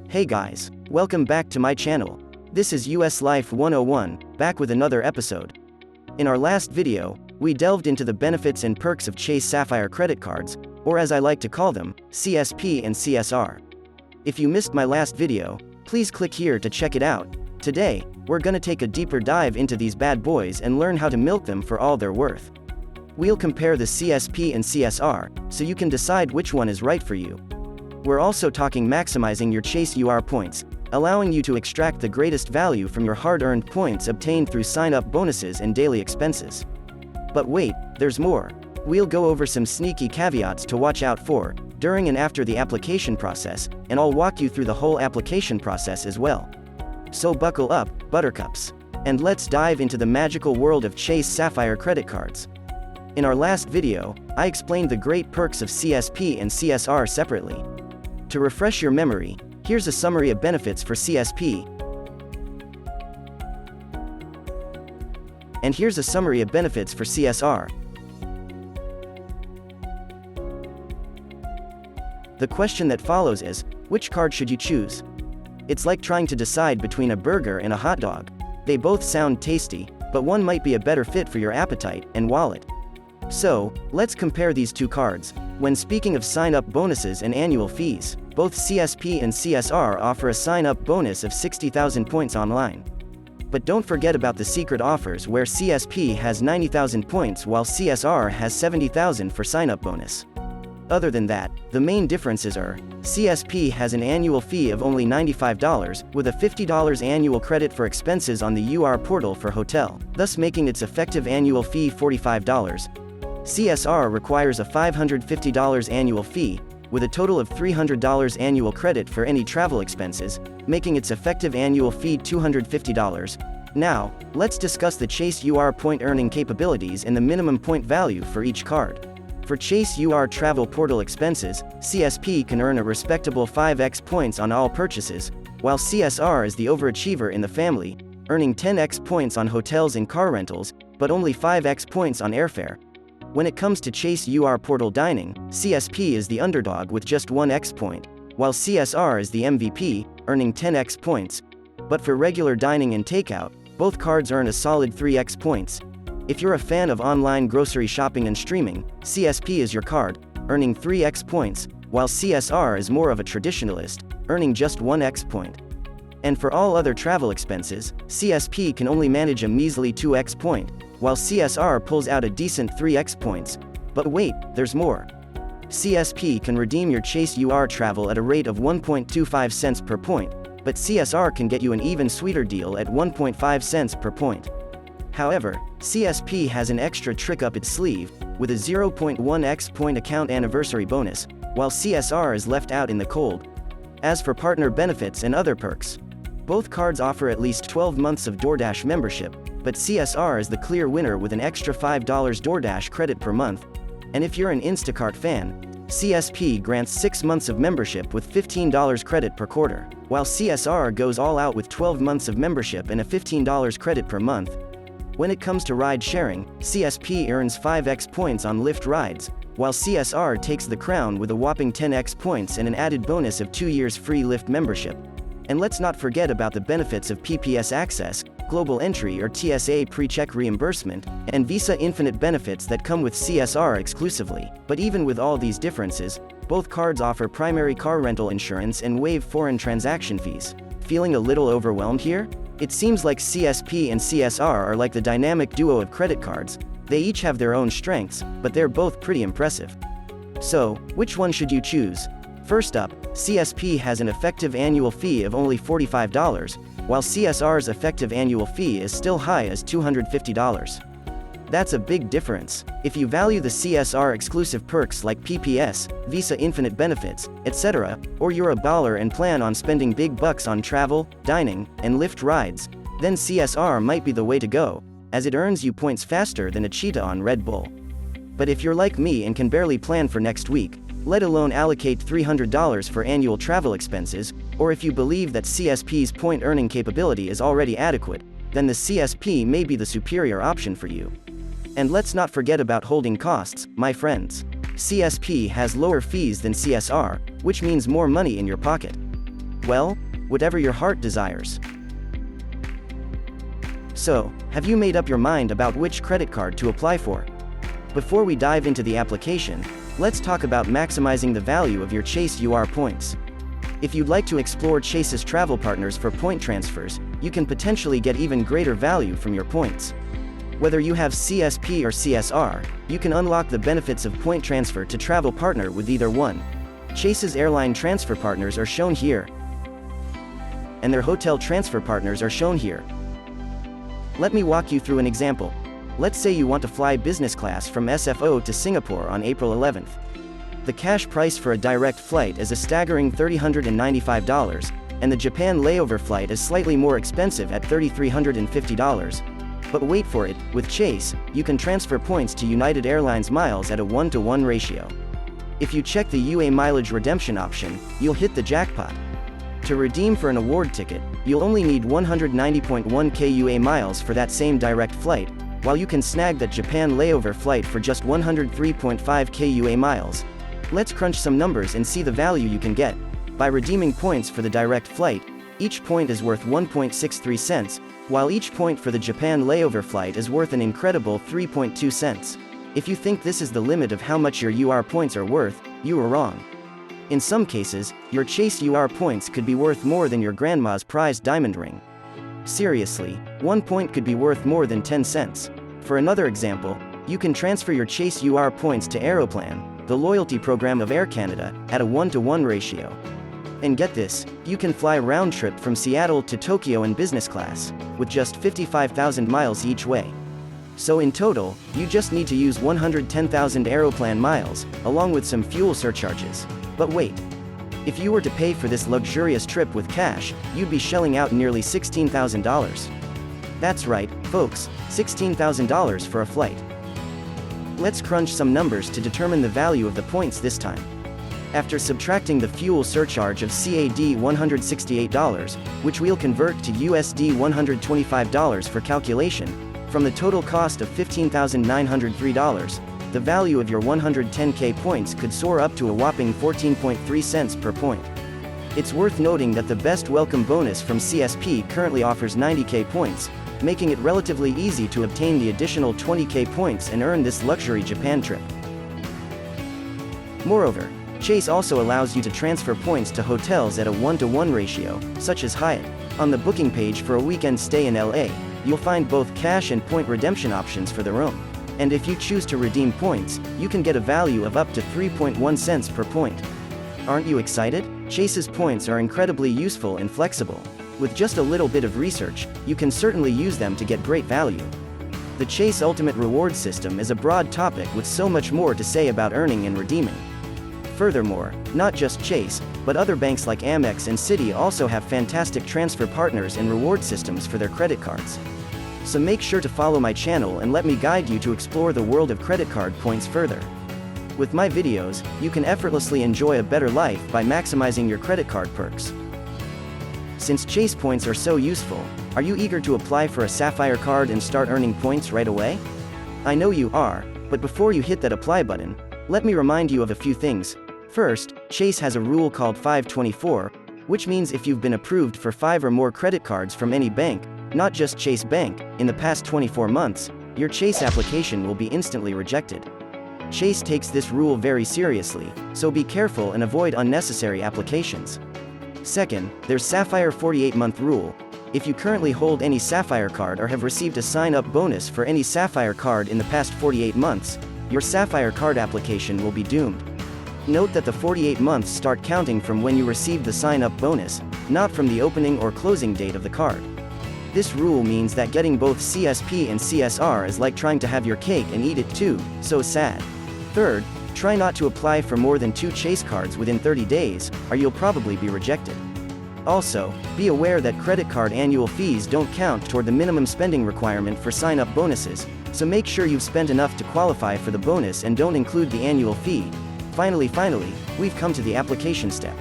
Hey guys, welcome back to my channel. This is US Life 101, back with another episode. In our last video, we delved into the benefits and perks of Chase Sapphire credit cards, or as I like to call them, CSP and CSR. If you missed my last video, please click here to check it out. Today, we're gonna take a deeper dive into these bad boys and learn how to milk them for all they're worth. We'll compare the CSP and CSR, so you can decide which one is right for you. We're also talking maximizing your Chase UR points, allowing you to extract the greatest value from your hard-earned points obtained through sign-up bonuses and daily expenses. But wait, there's more. We'll go over some sneaky caveats to watch out for, during and after the application process, and I'll walk you through the whole application process as well. So buckle up, buttercups. And let's dive into the magical world of Chase Sapphire credit cards. In our last video, I explained the great perks of CSP and CSR separately. To refresh your memory, here's a summary of benefits for CSP. And here's a summary of benefits for CSR. The question that follows is, which card should you choose? It's like trying to decide between a burger and a hot dog. They both sound tasty, but one might be a better fit for your appetite and wallet. So, let's compare these two cards. When speaking of sign-up bonuses and annual fees, both CSP and CSR offer a sign-up bonus of 60,000 points online. But don't forget about the secret offers where CSP has 90,000 points while CSR has 70,000 for sign-up bonus. Other than that, the main differences are, CSP has an annual fee of only $95, with a $50 annual credit for expenses on the UR portal for hotel, thus making its effective annual fee $45. CSR requires a $550 annual fee, with a total of $300 annual credit for any travel expenses, making its effective annual fee $250. Now, let's discuss the Chase UR point earning capabilities and the minimum point value for each card. For Chase UR travel portal expenses, CSP can earn a respectable 5x points on all purchases, while CSR is the overachiever in the family, earning 10x points on hotels and car rentals, but only 5x points on airfare. When it comes to Chase UR portal dining, CSP is the underdog with just 1x point, while CSR is the MVP, earning 10x points. But for regular dining and takeout, both cards earn a solid 3x points. If you're a fan of online grocery shopping and streaming, CSP is your card, earning 3x points, while CSR is more of a traditionalist, earning just 1x point. And for all other travel expenses, CSP can only manage a measly 2x point, while CSR pulls out a decent 3x points. But wait, there's more. CSP can redeem your Chase UR travel at a rate of 1.25 cents per point, but CSR can get you an even sweeter deal at 1.5 cents per point. However, CSP has an extra trick up its sleeve, with a 0.1x point account anniversary bonus, while CSR is left out in the cold. As for partner benefits and other perks, both cards offer at least 12 months of DoorDash membership, but CSR is the clear winner with an extra $5 DoorDash credit per month. And if you're an Instacart fan, CSP grants 6 months of membership with $15 credit per quarter, while CSR goes all out with 12 months of membership and a $15 credit per month. When it comes to ride sharing, CSP earns 5x points on Lyft rides, while CSR takes the crown with a whopping 10x points and an added bonus of 2 years free Lyft membership. And let's not forget about the benefits of PPS access, global entry or TSA pre-check reimbursement, and Visa Infinite benefits that come with CSR exclusively. But even with all these differences, both cards offer primary car rental insurance and waive foreign transaction fees. Feeling a little overwhelmed here? It seems like CSP and CSR are like the dynamic duo of credit cards. They each have their own strengths, but they're both pretty impressive. So, which one should you choose? First up, CSP has an effective annual fee of only $45, while CSR's effective annual fee is still high as $250. That's a big difference. If you value the CSR exclusive perks like PPS, Visa Infinite benefits, etc., or you're a baller and plan on spending big bucks on travel, dining, and Lyft rides, then CSR might be the way to go, as it earns you points faster than a cheetah on Red Bull. But if you're like me and can barely plan for next week, let alone allocate $300 for annual travel expenses, or if you believe that CSP's point earning capability is already adequate, then the CSP may be the superior option for you. And let's not forget about holding costs, my friends. CSP has lower fees than CSR, which means more money in your pocket. Well, whatever your heart desires. So, have you made up your mind about which credit card to apply for? Before we dive into the application, let's talk about maximizing the value of your Chase UR points. If you'd like to explore Chase's travel partners for point transfers, you can potentially get even greater value from your points. Whether you have CSP or CSR, you can unlock the benefits of point transfer to travel partner with either one. Chase's airline transfer partners are shown here, and their hotel transfer partners are shown here. Let me walk you through an example. Let's say you want to fly business class from SFO to Singapore on April 11th. The cash price for a direct flight is a staggering $3,095, and the Japan layover flight is slightly more expensive at $3,350. But wait for it, with Chase, you can transfer points to United Airlines miles at a 1-to-1 ratio. If you check the UA mileage redemption option, you'll hit the jackpot. To redeem for an award ticket, you'll only need 190.1 KUA miles for that same direct flight, while you can snag that Japan layover flight for just 103.5 KUA miles. Let's crunch some numbers and see the value you can get. By redeeming points for the direct flight, each point is worth 1.63 cents, while each point for the Japan layover flight is worth an incredible 3.2 cents. If you think this is the limit of how much your UR points are worth, you are wrong. In some cases, your Chase UR points could be worth more than your grandma's prized diamond ring. Seriously, 1 point could be worth more than 10 cents. For another example, you can transfer your Chase UR points to Aeroplan, the loyalty program of Air Canada, at a 1-to-1 ratio. And get this, you can fly round trip from Seattle to Tokyo in business class, with just 55,000 miles each way. So in total, you just need to use 110,000 Aeroplan miles, along with some fuel surcharges. But wait. If you were to pay for this luxurious trip with cash, you'd be shelling out nearly $16,000. That's right, folks, $16,000 for a flight. Let's crunch some numbers to determine the value of the points this time. After subtracting the fuel surcharge of CAD $168, which we'll convert to USD $125 for calculation, from the total cost of $15,903, the value of your 110K points could soar up to a whopping 14.3 cents per point. It's worth noting that the best welcome bonus from CSP currently offers 90K points, making it relatively easy to obtain the additional 20K points and earn this luxury Japan trip. Moreover, Chase also allows you to transfer points to hotels at a 1-to-1 ratio, such as Hyatt. On the booking page for a weekend stay in LA, you'll find both cash and point redemption options for the room. And if you choose to redeem points, you can get a value of up to 3.1 cents per point. Aren't you excited? Chase's points are incredibly useful and flexible. With just a little bit of research, you can certainly use them to get great value. The Chase Ultimate Reward System is a broad topic with so much more to say about earning and redeeming. Furthermore, not just Chase, but other banks like Amex and Citi also have fantastic transfer partners and reward systems for their credit cards. So make sure to follow my channel and let me guide you to explore the world of credit card points further. With my videos, you can effortlessly enjoy a better life by maximizing your credit card perks. Since Chase points are so useful, are you eager to apply for a Sapphire card and start earning points right away? I know you are, but before you hit that apply button, let me remind you of a few things. First, Chase has a rule called 524, which means if you've been approved for 5 or more credit cards from any bank, not just Chase Bank, in the past 24 months, your Chase application will be instantly rejected. Chase takes this rule very seriously, so be careful and avoid unnecessary applications. Second, there's Sapphire 48-month rule. If you currently hold any Sapphire card or have received a sign-up bonus for any Sapphire card in the past 48 months, your Sapphire card application will be doomed. Note that the 48 months start counting from when you received the sign-up bonus, not from the opening or closing date of the card. This rule means that getting both CSP and CSR is like trying to have your cake and eat it too, so sad. Third, try not to apply for more than 2 Chase cards within 30 days, or you'll probably be rejected. Also, be aware that credit card annual fees don't count toward the minimum spending requirement for sign-up bonuses, so make sure you've spent enough to qualify for the bonus and don't include the annual fee. Finally, we've come to the application step.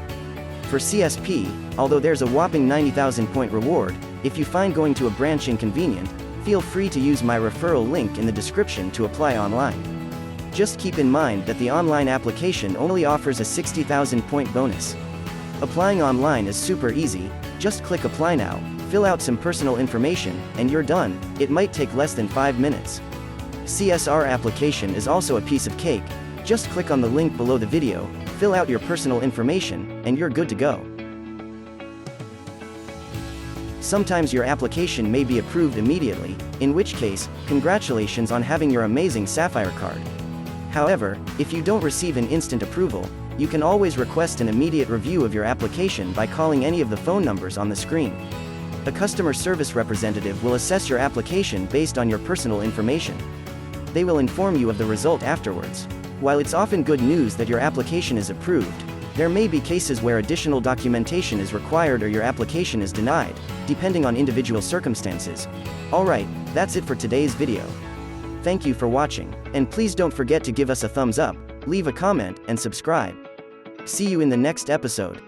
For CSP, although there's a whopping 90,000 point reward, if you find going to a branch inconvenient, feel free to use my referral link in the description to apply online. Just keep in mind that the online application only offers a 60,000 point bonus. Applying online is super easy, just click Apply Now, fill out some personal information, and you're done. It might take less than 5 minutes. CSR application is also a piece of cake. Just click on the link below the video, fill out your personal information, and you're good to go. Sometimes your application may be approved immediately, in which case, congratulations on having your amazing Sapphire card. However, if you don't receive an instant approval, you can always request an immediate review of your application by calling any of the phone numbers on the screen. A customer service representative will assess your application based on your personal information. They will inform you of the result afterwards. While it's often good news that your application is approved, there may be cases where additional documentation is required or your application is denied, depending on individual circumstances. Alright, that's it for today's video. Thank you for watching, and please don't forget to give us a thumbs up, leave a comment, and subscribe. See you in the next episode.